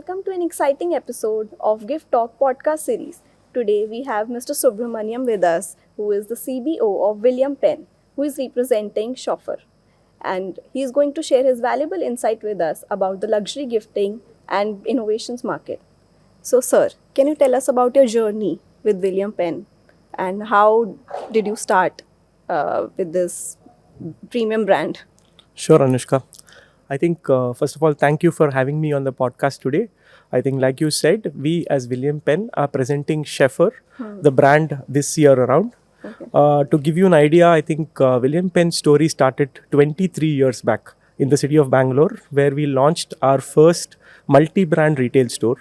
welcome to an exciting episode of Gift Talk podcast series. Today we have Mr. Subramanian with us, who is the CBO of William Penn, who is representing Chauffeur. And he is going to share his valuable insight with us about the luxury gifting and innovations market. So, sir, can you tell us about your journey with William Penn and how did you start with this premium brand? Sure, Anushka. I think, first of all, thank you for having me on the podcast today. I think, like you said, we as William Penn are presenting Sheffer, the brand, this year around. Okay. To give you an idea, I think William Penn's story started 23 years back in the city of Bangalore, where we launched our first multi-brand retail store.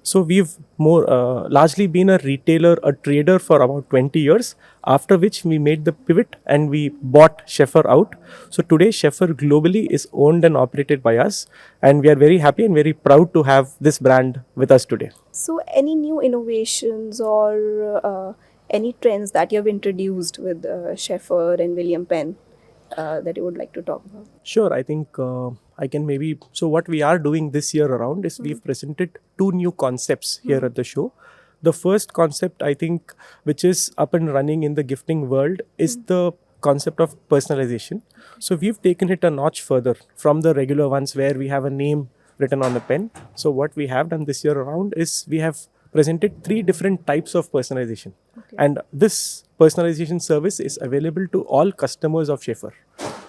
So we've more largely been a retailer, a trader for about 20 years, after which we made the pivot and we bought Sheffer out. So today Sheffer globally is owned and operated by us, and we are very happy and very proud to have this brand with us today. So, any new innovations or any trends that you have introduced with Sheffer and William Penn that you would like to talk about? Sure, I think I can maybe. So, what we are doing this year around is we've presented two new concepts here at the show. The first concept, I think, which is up and running in the gifting world, is the concept of personalization. So, we've taken it a notch further from the regular ones where we have a name written on the pen. So, what we have done this year around is we have presented three different types of personalization. And this personalization service is available to all customers of Schaefer.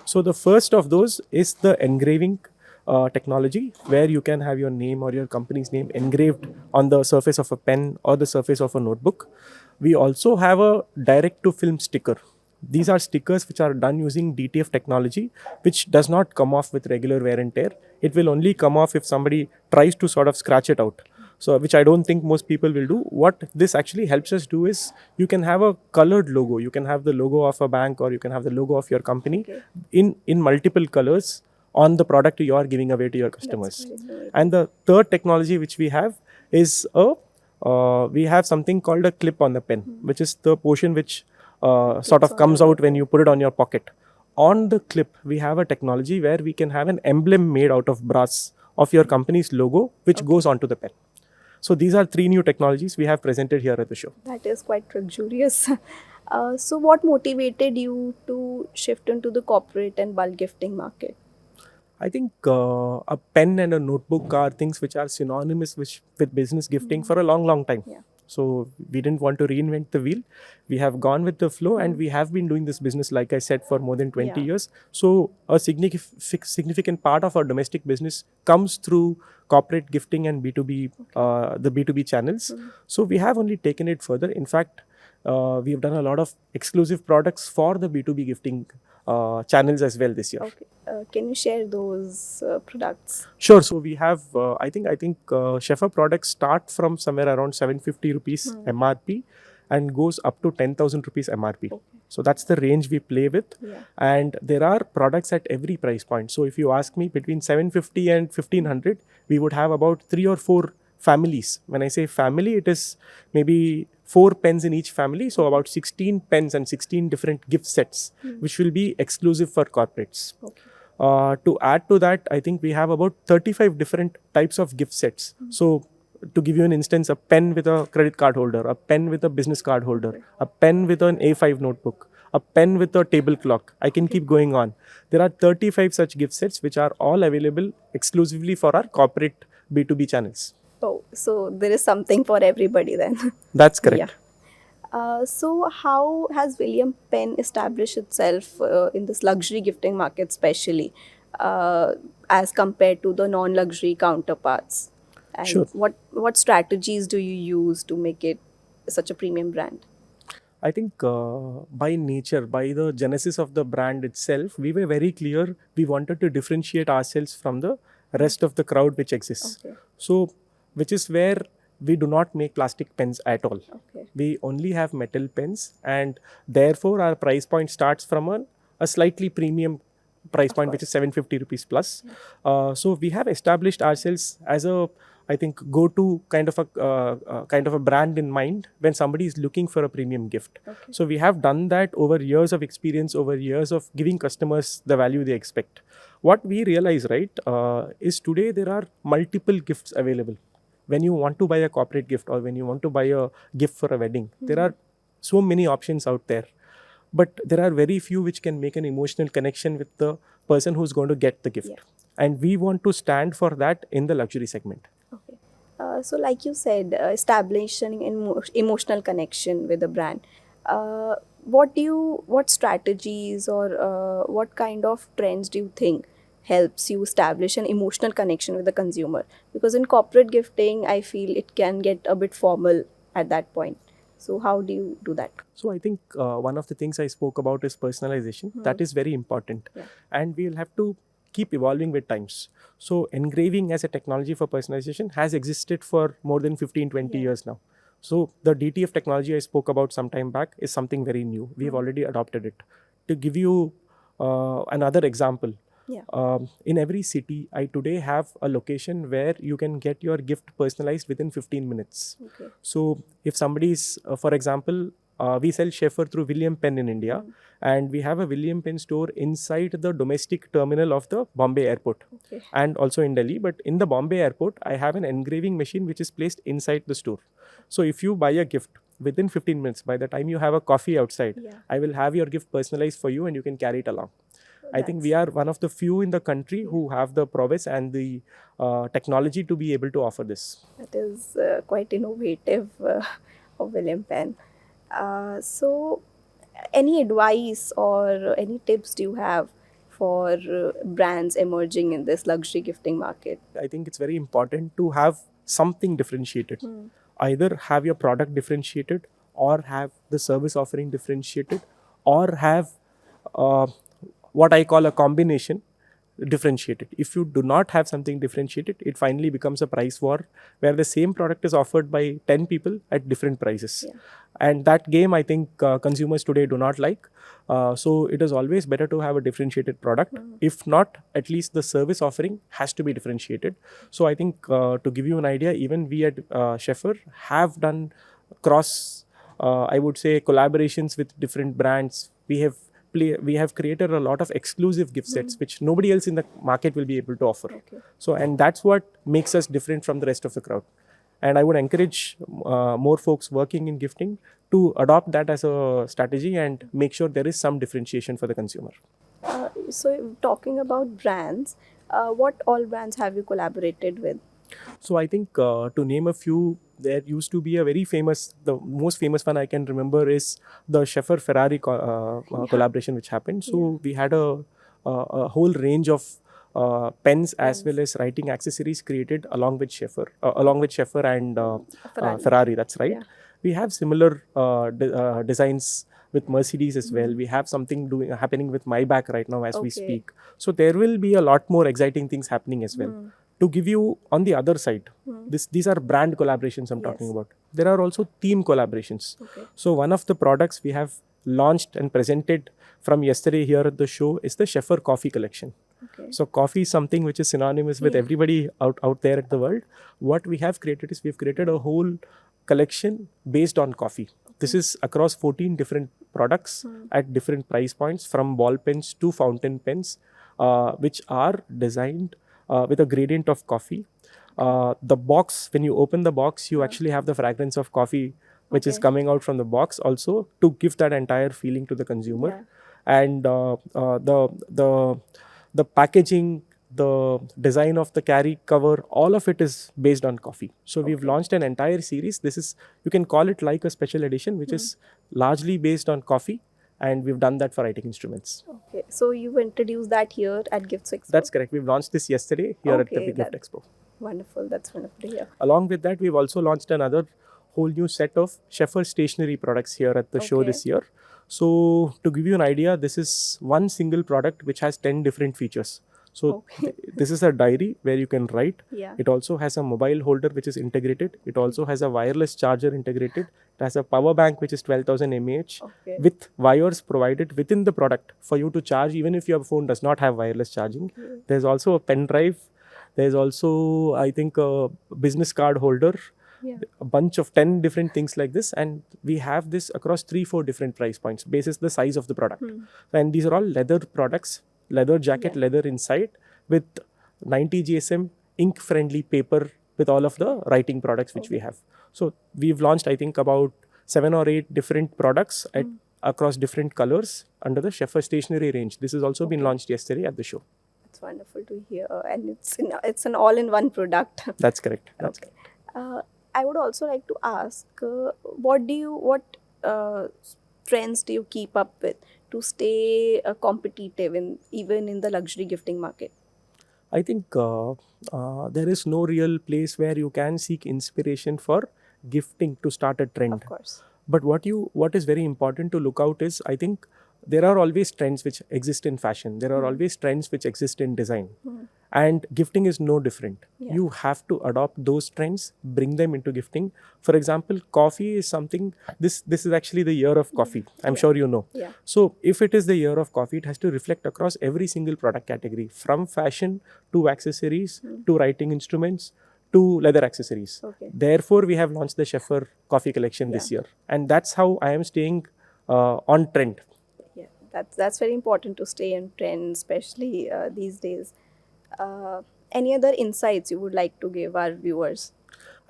So the first of those is the engraving technology, where you can have your name or your company's name engraved on the surface of a pen or the surface of a notebook. We also have a direct to film sticker. These are stickers which are done using DTF technology, which does not come off with regular wear and tear. It will only come off if somebody tries to sort of scratch it out. So, which I don't think most people will do. What this actually helps us do is you can have a colored logo. You can have the logo of a bank or you can have the logo of your company in multiple colors on the product you are giving away to your customers. And the third technology which we have is we have something called a clip on the pen, which is the portion which sort of comes out when you put it on your pocket. On the clip, we have a technology where we can have an emblem made out of brass of your company's logo, which goes onto the pen. So these are three new technologies we have presented here at the show. That is quite luxurious. So, what motivated you to shift into the corporate and bulk gifting market? I think a pen and a notebook are things which are synonymous with business gifting for a long, long time. Yeah. So we didn't want to reinvent the wheel. We have gone with the flow and we have been doing this business, like I said, for more than 20 years. So a significant part of our domestic business comes through corporate gifting and B2B, the B2B channels. So we have only taken it further. In fact, we have done a lot of exclusive products for the B2B gifting channels as well this year. Okay. Can you share those products? Sure. So we have, I think Shefa products start from somewhere around 750 rupees MRP and goes up to 10,000 rupees MRP. Okay. So that's the range we play with. Yeah. And there are products at every price point. So if you ask me, between 750 and 1500, we would have about 3 or 4 families. When I say family, it is maybe 4 pens in each family. So about 16 pens and 16 different gift sets, which will be exclusive for corporates. Okay. To add to that, I think we have about 35 different types of gift sets. So to give you an instance, a pen with a credit card holder, a pen with a business card holder, a pen with an A5 notebook, a pen with a table clock. I can keep going on. There are 35 such gift sets which are all available exclusively for our corporate B2B channels. Oh, so there is something for everybody then. That's correct. So, how has William Penn established itself in this luxury gifting market, especially as compared to the non-luxury counterparts? And Sure. what strategies do you use to make it such a premium brand? I think by nature, by the genesis of the brand itself, we were very clear we wanted to differentiate ourselves from the rest of the crowd which exists. Okay. So, which is where we do not make plastic pens at all. Okay. We only have metal pens, and therefore our price point starts from a slightly premium price point, which is 750 rupees plus. So we have established ourselves as a, I think, go-to kind of a brand in mind when somebody is looking for a premium gift. Okay. So we have done that over years of experience, over years of giving customers the value they expect. What we realize, right, is today there are multiple gifts available. when you want to buy a corporate gift or when you want to buy a gift for a wedding, there are so many options out there. But there are very few which can make an emotional connection with the person who's going to get the gift. Yeah. And we want to stand for that in the luxury segment. Okay. So, like you said, establishing emotional connection with a brand. Uh, what strategies or what kind of trends do you think helps you establish an emotional connection with the consumer? Because in corporate gifting, I feel it can get a bit formal at that point. So, how do you do that? So I think one of the things I spoke about is personalization. That is very important. Yeah. And we'll have to keep evolving with times. So engraving as a technology for personalization has existed for more than 15, 20 Yeah. years now. So the DTF technology I spoke about some time back is something very new. We've already adopted it. To give you another example, Yeah. in every city, I today have a location where you can get your gift personalized within 15 minutes. Okay. So if somebody is, for example, we sell Schaefer through William Penn in India, and we have a William Penn store inside the domestic terminal of the Bombay airport, Okay. and also in Delhi. But in the Bombay airport, I have an engraving machine which is placed inside the store. So if you buy a gift within 15 minutes, by the time you have a coffee outside, Yeah. I will have your gift personalized for you and you can carry it along. I think we That's- are one of the few in the country who have the prowess and the technology to be able to offer this. That is quite innovative of William Penn. So, any advice or any tips do you have for brands emerging in this luxury gifting market? I think it's very important to have something differentiated. Either have your product differentiated, or have the service offering differentiated, or have uh, what I call a combination differentiated. If you do not have something differentiated, it finally becomes a price war where the same product is offered by 10 people at different prices. Yeah. And that game, I think consumers today do not like. So it is always better to have a differentiated product. If not, at least the service offering has to be differentiated. So I think to give you an idea, even we at Schaefer have done cross, I would say, collaborations with different brands. We have created a lot of exclusive gift sets which nobody else in the market will be able to offer. Okay. So, and that's what makes us different from the rest of the crowd. And I would encourage more folks working in gifting to adopt that as a strategy and make sure there is some differentiation for the consumer. So, talking about brands, what all brands have you collaborated with? So I think to name a few, there used to be a very famous, the most famous one I can remember is the Schaefer Ferrari collaboration which happened. So we had a whole range of pens as well as writing accessories created along with Schaefer and Ferrari. Ferrari. That's right. Yeah. We have similar designs with Mercedes as well. We have something happening with Maybach right now as we Okay. speak. So there will be a lot more exciting things happening as well. To give you on the other side, these are brand collaborations I'm talking about. There are also theme collaborations. Okay. So one of the products we have launched and presented from yesterday here at the show is the Schaefer Coffee Collection. Okay. So coffee is something which is synonymous with everybody out there at the world. What we have created is we've created a whole collection based on coffee. This is across 14 different products at different price points, from ball pens to fountain pens, which are designed with a gradient of coffee. The box, when you open the box, you actually have the fragrance of coffee which is coming out from the box also to give that entire feeling to the consumer. Yeah. And the packaging, the design of the carry cover, all of it is based on coffee. So we've launched an entire series. This is, you can call it like a special edition, which is largely based on coffee. And we've done that for writing instruments. Okay. So you introduced that here at Gifts Expo. That's correct. We've launched this yesterday here at the Okay, Gift Expo. Wonderful. That's wonderful to hear. Along with that, we've also launched another whole new set of Schaefer stationery products here at the show this year. So to give you an idea, this is one single product which has 10 different features. So this is a diary where you can write. Yeah. It also has a mobile holder which is integrated. It also has a wireless charger integrated. It has a power bank which is 12,000 mAh with wires provided within the product for you to charge even if your phone does not have wireless charging. There's also a pen drive. There's also, I think, a business card holder. A bunch of 10 different things like this, and we have this across 3-4 different price points basis the size of the product. And these are all leather products, leather jacket, leather inside, with 90 GSM ink friendly paper with all of the writing products which we have. So we've launched, I think, about 7 or 8 different products across different colors under the Sheffer stationery range. This has also been launched yesterday at the show. It's wonderful to hear, and it's an all-in-one product. That's correct. That's correct. I would also like to ask, what trends do you keep up with to stay competitive even in the luxury gifting market? I think there is no real place where you can seek inspiration for gifting to start a trend. Of course. But what is very important to look out is, I think there are always trends which exist in fashion. There are always trends which exist in design. And gifting is no different. You have to adopt those trends, bring them into gifting. For example, coffee is something, this is actually the year of coffee. I'm sure you know. So if it is the year of coffee, it has to reflect across every single product category, from fashion to accessories to writing instruments to leather accessories. Therefore, we have launched the Sheffer coffee collection this year. And that's how I am staying on trend. Yeah, that's very important to stay in trend, especially these days. Any other insights you would like to give our viewers?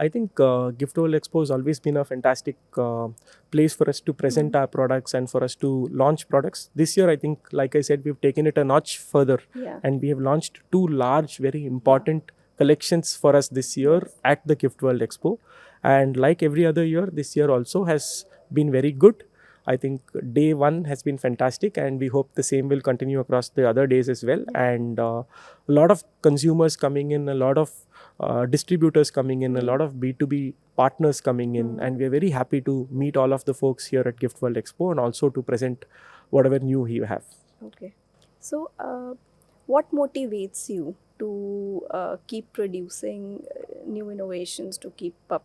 I think Gift World Expo has always been a fantastic place for us to present our products and for us to launch products. This year, I think, like I said, we've taken it a notch further, and we have launched 2 large, very important collections for us this year at the Gift World Expo. And like every other year, this year also has been very good. I think day 1 has been fantastic, and we hope the same will continue across the other days as well. And a lot of consumers coming in, a lot of distributors coming in, a lot of B2B partners coming in, and we're very happy to meet all of the folks here at Gift World Expo and also to present whatever new we have. Okay. So, what motivates you to keep producing new innovations, to keep up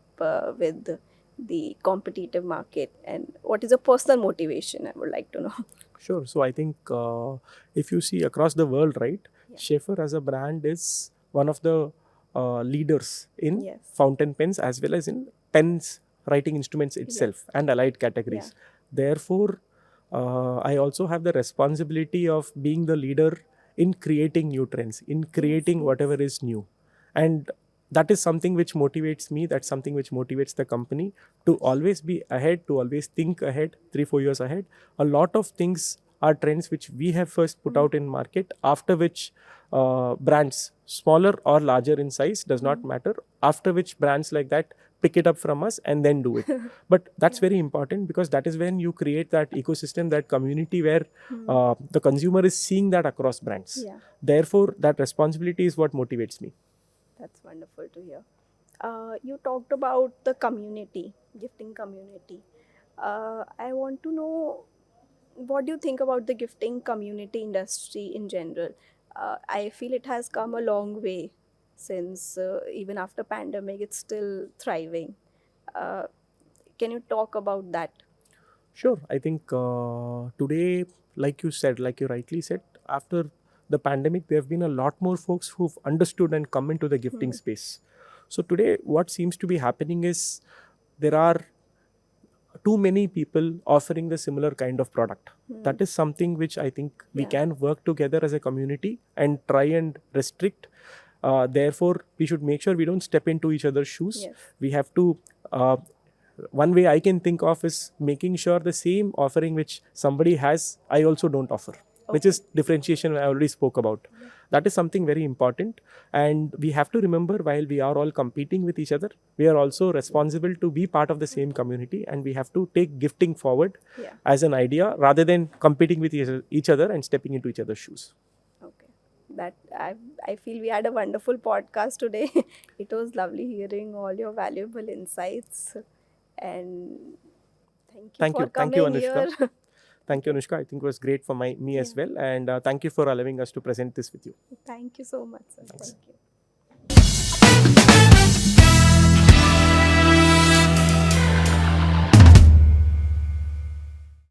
with the competitive market, and what is your personal motivation? I would like to know. Sure. So I think if you see across the world, right, Schaefer as a brand is one of the leaders in fountain pens as well as in pens, writing instruments itself, and allied categories. Therefore, I also have the responsibility of being the leader in creating new trends, in creating whatever is new. And that is something which motivates me. That's something which motivates the company to always be ahead, to always think ahead, 3-4 years ahead. A lot of things are trends which we have first put out in market, after which brands, smaller or larger in size, does not matter, after which brands like that pick it up from us and then do it. But that's very important, because that is when you create that ecosystem, that community where the consumer is seeing that across brands. Therefore, that responsibility is what motivates me. That's wonderful to hear. You talked about the community, gifting community. I want to know, what do you think about the gifting community industry in general? I feel it has come a long way since even after pandemic, it's still thriving. Can you talk about that? Sure. I think today, like you said, like you rightly said, after the pandemic, there have been a lot more folks who've understood and come into the gifting space. So today, what seems to be happening is there are too many people offering the similar kind of product. That is something which I think we can work together as a community and try and restrict. Therefore, we should make sure we don't step into each other's shoes. We have to one way I can think of is making sure the same offering which somebody has, I also don't offer, which is differentiation I already spoke about. That is something very important. And we have to remember, while we are all competing with each other, we are also responsible to be part of the same community, and we have to take gifting forward as an idea rather than competing with each other and stepping into each other's shoes. Okay. That I feel we had a wonderful podcast today. It was lovely hearing all your valuable insights. And thank you for coming here. Thank you, Anushka. I think it was great for me as well. And thank you for allowing us to present this with you. Thank you so much, sir. Thank you.